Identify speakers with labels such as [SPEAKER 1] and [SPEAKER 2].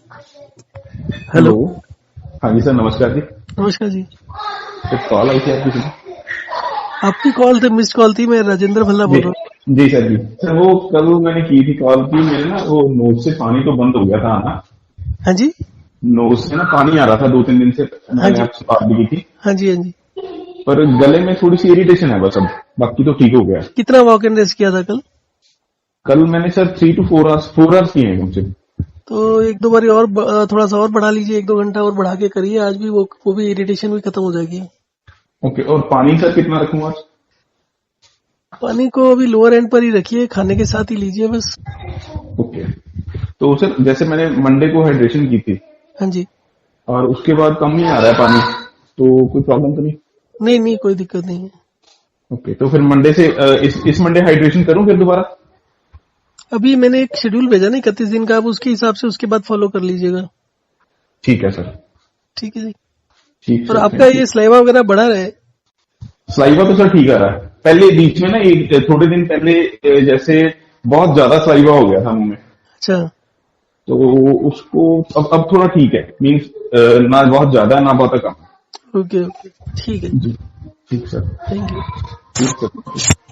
[SPEAKER 1] Hello.
[SPEAKER 2] Hello. हाँ जी sir, नमस्कार जी।
[SPEAKER 1] नमस्कार जी।
[SPEAKER 2] एक कॉल आई थी आपकी सुनी?
[SPEAKER 1] आपकी कॉल थे, मिस्ड कॉल थी। मैं राजेंद्र भल्ला
[SPEAKER 2] जी
[SPEAKER 1] बोल रहा
[SPEAKER 2] जी सर जी। सर वो कल मैंने की थी कॉल की, मेरे ना वो नोज से पानी तो बंद हो गया था आना।
[SPEAKER 1] हूँ। हाँ जी।
[SPEAKER 2] नोज से ना पानी आ रहा था 2-3 दिन से।
[SPEAKER 1] हाँ
[SPEAKER 2] मैंने
[SPEAKER 1] जी।
[SPEAKER 2] आपसे बात भी की थी।
[SPEAKER 1] हाँ जी। हाँ जी।
[SPEAKER 2] पर गले में थोड़ी सी इरिटेशन है बस, अब बाकी तो ठीक हो गया।
[SPEAKER 1] कितना वॉक एंड रेस्ट किया था कल?
[SPEAKER 2] कल मैंने सर 3 to 4 hours 4 hours किए हैं कम से कम।
[SPEAKER 1] तो एक दो बारी और थोड़ा सा और बढ़ा लीजिए, एक दो घंटा और बढ़ा के करिए। आज भी वो भी इरिटेशन भी खत्म हो जाएगी।
[SPEAKER 2] ओके, और पानी सर कितना रखूं आज?
[SPEAKER 1] पानी को अभी लोअर एंड पर ही रखिए, खाने के साथ ही लीजिए बस।
[SPEAKER 2] ओके। तो सर जैसे मैंने मंडे को हाइड्रेशन की थी
[SPEAKER 1] हाँ जी।
[SPEAKER 2] और उसके बाद कम नहीं आ रहा है पानी, तो कोई प्रॉब्लम तो नहीं?
[SPEAKER 1] नहीं नहीं, कोई दिक्कत नहीं है।
[SPEAKER 2] ओके, तो फिर मंडे से इस मंडे हाइड्रेशन करूं फिर दोबारा?
[SPEAKER 1] अभी मैंने एक शेड्यूल भेजा ना 31 दिन का, आप उसके हिसाब से उसके बाद फॉलो कर लीजिएगा।
[SPEAKER 2] ठीक है सर।
[SPEAKER 1] ठीक है जी।
[SPEAKER 2] ठीक
[SPEAKER 1] और
[SPEAKER 2] सर,
[SPEAKER 1] आपका
[SPEAKER 2] थैंक यू।
[SPEAKER 1] ये स्लाइवा वगैरह बढ़ा रहे?
[SPEAKER 2] सलाइवा तो सर ठीक आ रहा है। पहले बीच में ना एक थोड़े दिन पहले जैसे बहुत ज्यादा सलाइवा हो गया था मुंह में।
[SPEAKER 1] अच्छा।
[SPEAKER 2] तो उसको अब थोड़ा ठीक है, मीन्स ना बहुत ज्यादा ना बहुत कम।
[SPEAKER 1] ओके ओके, ठीक है।
[SPEAKER 2] जी। ठीक सर।
[SPEAKER 1] Thank you.
[SPEAKER 2] ठीक सर।